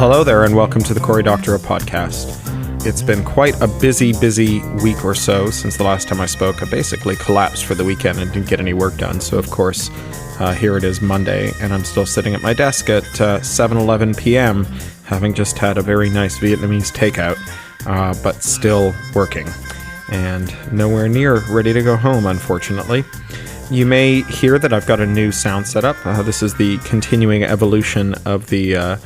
hello there, and welcome to the Cory Doctorow podcast. It's been quite a busy week or so since the last time I spoke. I basically collapsed for the weekend and didn't get any work done. So, of course, here it is Monday, and I'm still sitting at my desk at 7:11 p.m., having just had a very nice Vietnamese takeout, but still working. And nowhere near ready to go home, unfortunately. You may hear that I've got a new sound setup. This is the continuing evolution of the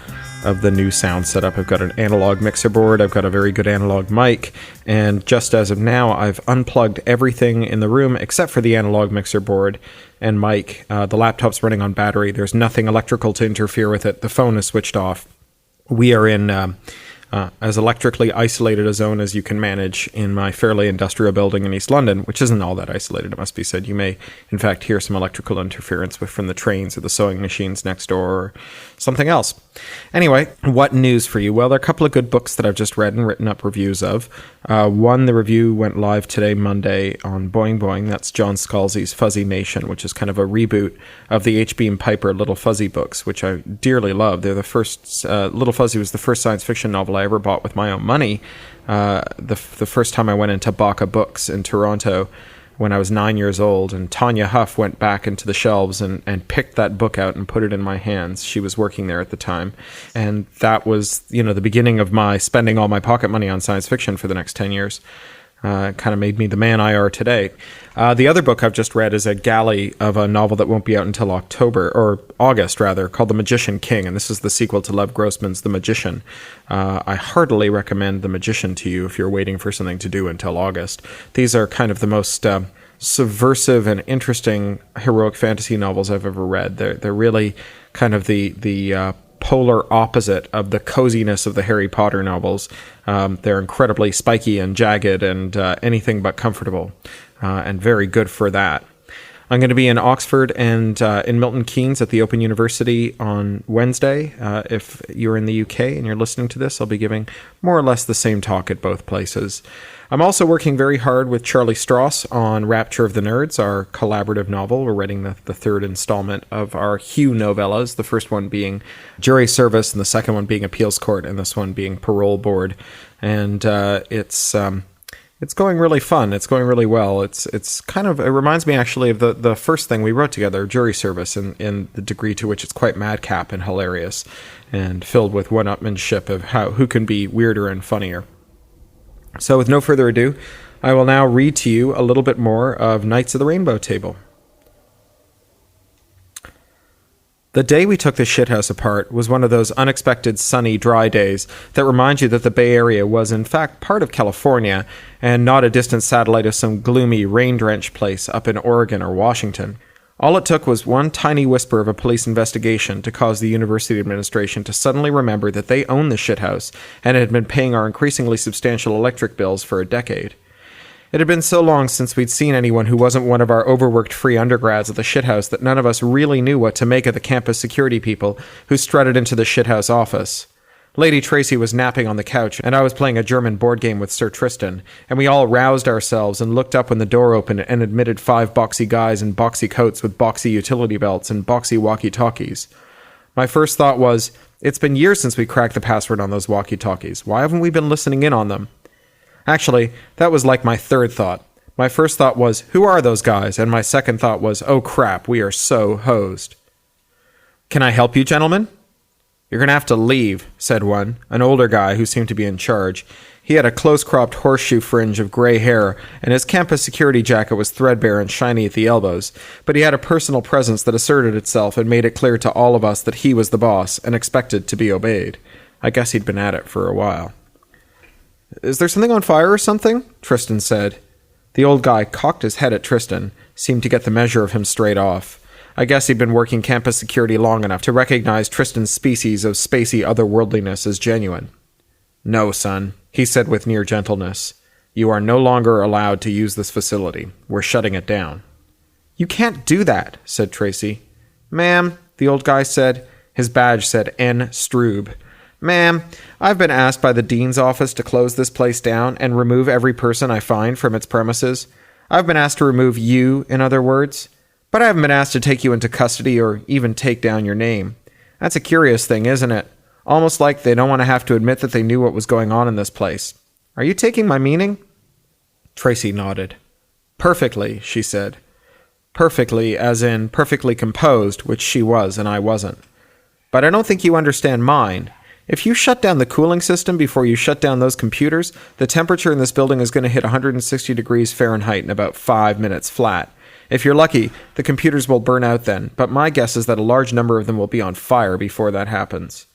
new sound setup. I've got an analog mixer board, I've got a very good analog mic, and just as of now, I've unplugged everything in the room except for the analog mixer board and mic. The laptop's running on battery. There's nothing electrical to interfere with it. The phone is switched off. We are in as electrically isolated a zone as you can manage in my fairly industrial building in East London, which isn't all that isolated, it must be said. You may, in fact, hear some electrical interference from the trains or the sewing machines next door or something else. Anyway, what news for you? Well, there are a couple of good books that I've just read and written up reviews of. One, the review went live today, Monday, on Boing Boing. That's John Scalzi's Fuzzy Nation, which is kind of a reboot of the H.B. and Piper Little Fuzzy books, which I dearly love. They're the first, Little Fuzzy was the first science fiction novel I ever bought with my own money. The first time I went into Baka Books in Toronto when I was 9 years old, and Tanya Huff went back into the shelves and picked that book out and put it in my hands. She was working there at the time. And that was, the beginning of my spending all my pocket money on science fiction for the next 10 years. Kind of made me the man I are today. The other book I've just read is a galley of a novel that won't be out until August, called The Magician King, and this is the sequel to Lev Grossman's The Magician. I heartily recommend The Magician to you if you're waiting for something to do until August. These are kind of the most subversive and interesting heroic fantasy novels I've ever read. They're really kind of the polar opposite of the coziness of the Harry Potter novels. They're incredibly spiky and jagged and anything but comfortable, and very good for that. I'm going to be in Oxford and in Milton Keynes at the Open University on Wednesday. If you're in the UK and you're listening to this, I'll be giving more or less the same talk at both places. I'm also working very hard with Charlie Stross on Rapture of the Nerds, our collaborative novel. We're writing the third installment of our Hugh novellas, the first one being Jury Service and the second one being Appeals Court and this one being Parole Board. And it's going really fun. It's going really well. It reminds me actually of the first thing we wrote together, Jury Service, in the degree to which it's quite madcap and hilarious and filled with one-upmanship of who can be weirder and funnier. So with no further ado, I will now read to you a little bit more of Knights of the Rainbow Table. The day we took the shithouse apart was one of those unexpected sunny, dry days that remind you that the Bay Area was in fact part of California and not a distant satellite of some gloomy, rain-drenched place up in Oregon or Washington. All it took was one tiny whisper of a police investigation to cause the university administration to suddenly remember that they owned the shithouse and had been paying our increasingly substantial electric bills for a decade. It had been so long since we'd seen anyone who wasn't one of our overworked free undergrads at the shithouse that none of us really knew what to make of the campus security people who strutted into the shithouse office. Lady Tracy was napping on the couch, and I was playing a German board game with Sir Tristan, and we all roused ourselves and looked up when the door opened and admitted 5 boxy guys in boxy coats with boxy utility belts and boxy walkie-talkies. My first thought was, it's been years since we cracked the password on those walkie-talkies. Why haven't we been listening in on them? Actually, that was like my third thought. My first thought was, who are those guys? And my second thought was, oh crap, we are so hosed. Can I help you, gentlemen? You're going to have to leave, said one, an older guy who seemed to be in charge. He had a close-cropped horseshoe fringe of gray hair, and his campus security jacket was threadbare and shiny at the elbows, but he had a personal presence that asserted itself and made it clear to all of us that he was the boss and expected to be obeyed. I guess he'd been at it for a while. Is there something on fire or something? Tristan said. The old guy cocked his head at Tristan, seemed to get the measure of him straight off. I guess he'd been working campus security long enough to recognize Tristan's species of spacey otherworldliness as genuine. No, son, he said with near gentleness. You are no longer allowed to use this facility. We're shutting it down. You can't do that, said Tracy. Ma'am, the old guy said. His badge said N. Stroob. Ma'am, I've been asked by the dean's office to close this place down and remove every person I find from its premises. I've been asked to remove you, in other words. But I haven't been asked to take you into custody or even take down your name. That's a curious thing, isn't it? Almost like they don't want to have to admit that they knew what was going on in this place. Are you taking my meaning? Tracy nodded. Perfectly, she said. Perfectly, as in perfectly composed, which she was and I wasn't. But I don't think you understand mine. If you shut down the cooling system before you shut down those computers, the temperature in this building is going to hit 160 degrees Fahrenheit in about 5 minutes flat. If you're lucky, the computers will burn out then, but my guess is that a large number of them will be on fire before that happens.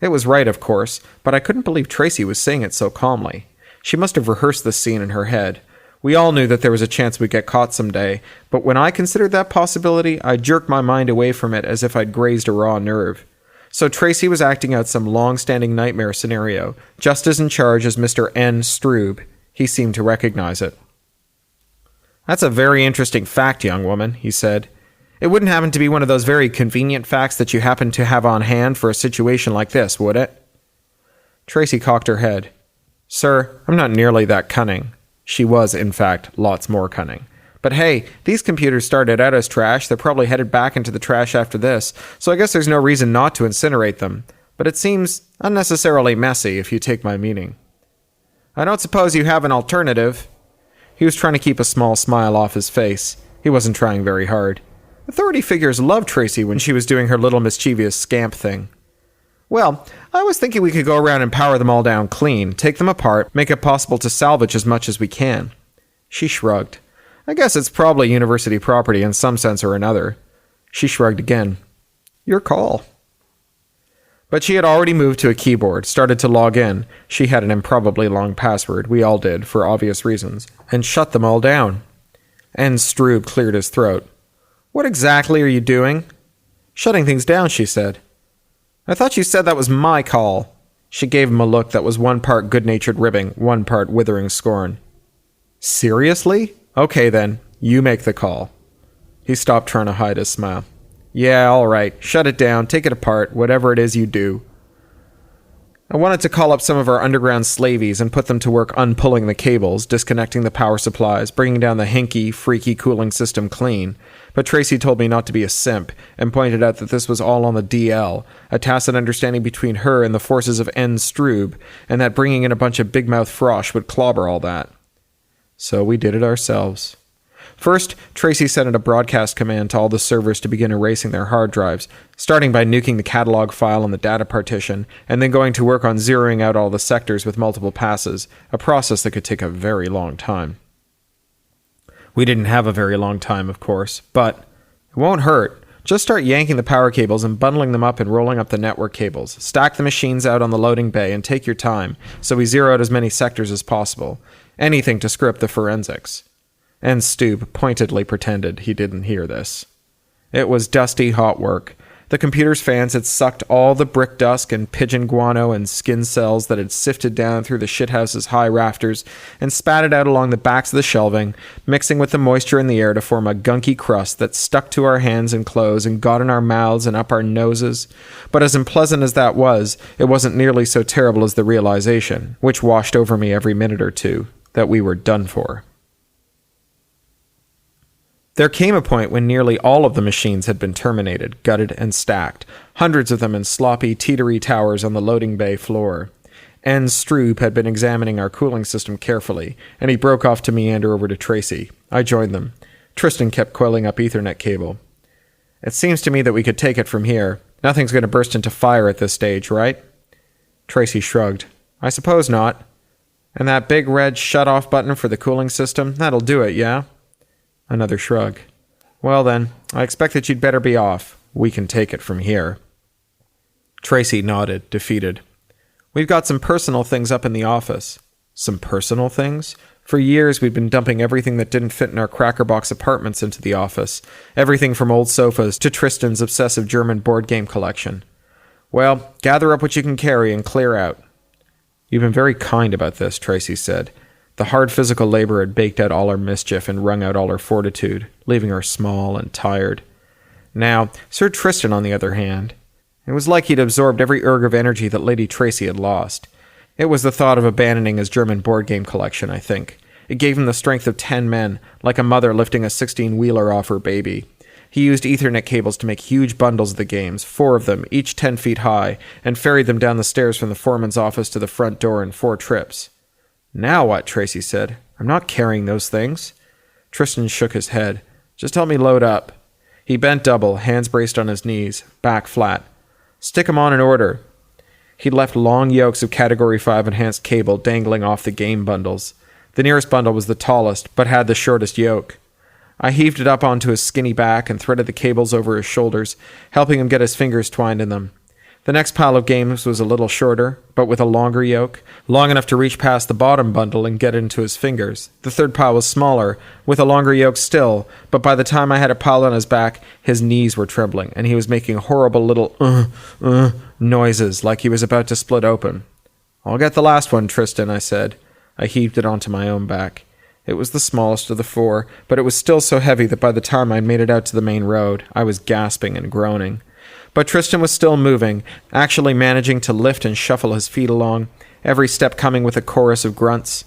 It was right, of course, but I couldn't believe Tracy was saying it so calmly. She must have rehearsed this scene in her head. We all knew that there was a chance we'd get caught someday, but when I considered that possibility, I jerked my mind away from it as if I'd grazed a raw nerve. So Tracy was acting out some long-standing nightmare scenario, just as in charge as Mr. N. Stroob. He seemed to recognize it. That's a very interesting fact, young woman, he said. It wouldn't happen to be one of those very convenient facts that you happen to have on hand for a situation like this, would it? Tracy cocked her head. Sir, I'm not nearly that cunning. She was, in fact, lots more cunning. But hey, these computers started out as trash. They're probably headed back into the trash after this, so I guess there's no reason not to incinerate them. But it seems unnecessarily messy, if you take my meaning. I don't suppose you have an alternative. He was trying to keep a small smile off his face. He wasn't trying very hard. Authority figures loved Tracy when she was doing her little mischievous scamp thing. Well, I was thinking we could go around and power them all down clean, take them apart, make it possible to salvage as much as we can. She shrugged. I guess it's probably university property in some sense or another. She shrugged again. Your call. But she had already moved to a keyboard, started to log in. She had an improbably long password, we all did, for obvious reasons, and shut them all down. N. Stroob cleared his throat. What exactly are you doing? Shutting things down, she said. I thought you said that was my call. She gave him a look that was one part good-natured ribbing, one part withering scorn. Seriously? Okay then, you make the call. He stopped trying to hide his smile. Yeah, all right. Shut it down, take it apart, whatever it is you do. I wanted to call up some of our underground slavies and put them to work unpulling the cables, disconnecting the power supplies, bringing down the hinky, freaky cooling system clean. But Tracy told me not to be a simp, and pointed out that this was all on the DL, a tacit understanding between her and the forces of N. Stroob, and that bringing in a bunch of big-mouth frosh would clobber all that. So we did it ourselves. First, Tracy sent out a broadcast command to all the servers to begin erasing their hard drives, starting by nuking the catalog file on the data partition, and then going to work on zeroing out all the sectors with multiple passes, a process that could take a very long time. We didn't have a very long time, of course, but it won't hurt. Just start yanking the power cables and bundling them up and rolling up the network cables. Stack the machines out on the loading bay and take your time, so we zero out as many sectors as possible. Anything to screw up the forensics. And Stroob pointedly pretended he didn't hear this. It was dusty, hot work. The computer's fans had sucked all the brick dust and pigeon guano and skin cells that had sifted down through the shithouse's high rafters and spat it out along the backs of the shelving, mixing with the moisture in the air to form a gunky crust that stuck to our hands and clothes and got in our mouths and up our noses. But as unpleasant as that was, it wasn't nearly so terrible as the realization, which washed over me every minute or two, that we were done for. There came a point when nearly all of the machines had been terminated, gutted, and stacked, hundreds of them in sloppy, teetery towers on the loading bay floor. N. Stroob had been examining our cooling system carefully, and he broke off to meander over to Tracy. I joined them. Tristan kept coiling up Ethernet cable. It seems to me that we could take it from here. Nothing's going to burst into fire at this stage, right? Tracy shrugged. I suppose not. And that big red shut-off button for the cooling system, that'll do it, yeah? Another shrug. Well then, I expect that you'd better be off. We can take it from here. Tracy nodded, defeated. We've got some personal things up in the office. Some personal things? For years we'd been dumping everything that didn't fit in our crackerbox apartments into the office. Everything from old sofas to Tristan's obsessive German board game collection. Well, gather up what you can carry and clear out. You've been very kind about this, Tracy said. The hard physical labor had baked out all her mischief and wrung out all her fortitude, leaving her small and tired. Now, Sir Tristan, on the other hand, it was like he'd absorbed every erg of energy that Lady Tracy had lost. It was the thought of abandoning his German board game collection, I think. It gave him the strength of 10 men, like a mother lifting a 16-wheeler off her baby. He used Ethernet cables to make huge bundles of the games, 4 of them, each 10 feet high, and ferried them down the stairs from the foreman's office to the front door in 4 trips. Now what? Tracy said. I'm not carrying those things. Tristan shook his head. Just help me load up. He bent double, hands braced on his knees, back flat. Stick 'em on in order. He'd left long yokes of Category 5 enhanced cable dangling off the game bundles. The nearest bundle was the tallest, but had the shortest yoke. I heaved it up onto his skinny back and threaded the cables over his shoulders, helping him get his fingers twined in them. The next pile of games was a little shorter, but with a longer yoke, long enough to reach past the bottom bundle and get into his fingers. The third pile was smaller, with a longer yoke still, but by the time I had it piled on his back, his knees were trembling, and he was making horrible little noises like he was about to split open. I'll get the last one, Tristan, I said. I heaved it onto my own back. It was the smallest of the 4, but it was still so heavy that by the time I made it out to the main road, I was gasping and groaning. But Tristan was still moving, actually managing to lift and shuffle his feet along, every step coming with a chorus of grunts.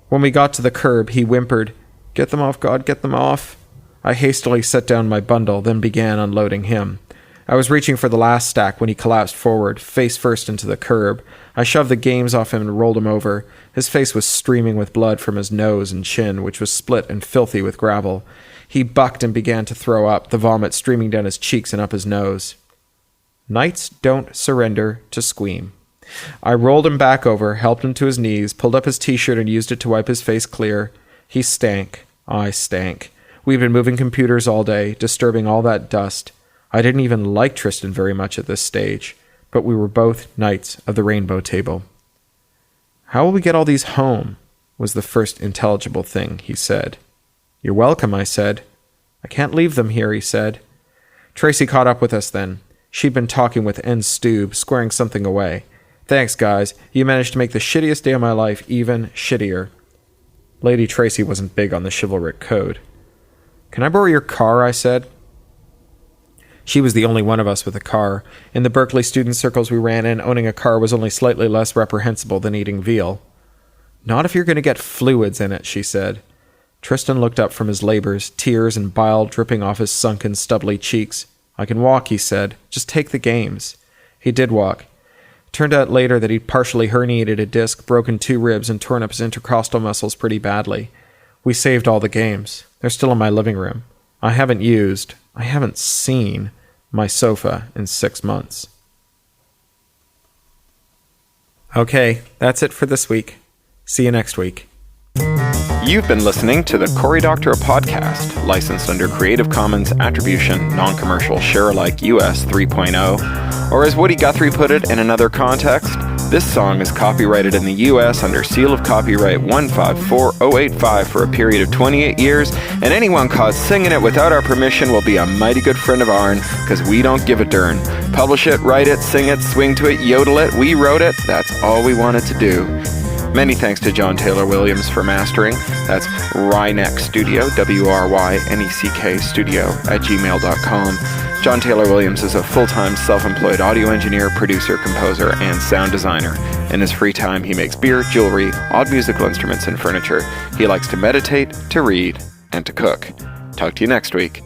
When we got to the curb, he whimpered, "Get them off, God, get them off." I hastily set down my bundle, then began unloading him. I was reaching for the last stack when he collapsed forward, face first into the curb. I shoved the games off him and rolled him over. His face was streaming with blood from his nose and chin, which was split and filthy with gravel. He bucked and began to throw up, the vomit streaming down his cheeks and up his nose. Knights don't surrender to squeam. I rolled him back over, helped him to his knees, pulled up his t-shirt and used it to wipe his face clear. He stank. I stank. We'd been moving computers all day, disturbing all that dust. I didn't even like Tristan very much at this stage, but we were both knights of the rainbow table. "How will we get all these home?" was the first intelligible thing he said. "You're welcome," I said. "I can't leave them here," he said. Tracy caught up with us then. She'd been talking with N. Stube, squaring something away. "Thanks, guys. You managed to make the shittiest day of my life even shittier." Lady Tracy wasn't big on the chivalric code. "Can I borrow your car?" I said. She was the only one of us with a car. In the Berkeley student circles we ran in, owning a car was only slightly less reprehensible than eating veal. "Not if you're going to get fluids in it," she said. Tristan looked up from his labors, tears and bile dripping off his sunken, stubbly cheeks. "I can walk," he said. "Just take the games." He did walk. Turned out later that he'd partially herniated a disc, broken 2 ribs, and torn up his intercostal muscles pretty badly. We saved all the games. They're still in my living room. I haven't seen my sofa in 6 months. Okay, that's it for this week. See you next week. You've been listening to the Cory Doctorow Podcast, licensed under Creative Commons Attribution, Non-Commercial, Share-alike US 3.0, or as Woody Guthrie put it in another context, this song is copyrighted in the US under seal of copyright 154085 for a period of 28 years, and anyone caught singing it without our permission will be a mighty good friend of ourn, because we don't give a darn. Publish it, write it, sing it, swing to it, yodel it, we wrote it, that's all we wanted to do. Many thanks to John Taylor Williams for mastering. That's Ryneck Studio, WRYNECK Studio @gmail.com. John Taylor Williams is a full-time self-employed audio engineer, producer, composer, and sound designer. In his free time, he makes beer, jewelry, odd musical instruments, and furniture. He likes to meditate, to read, and to cook. Talk to you next week.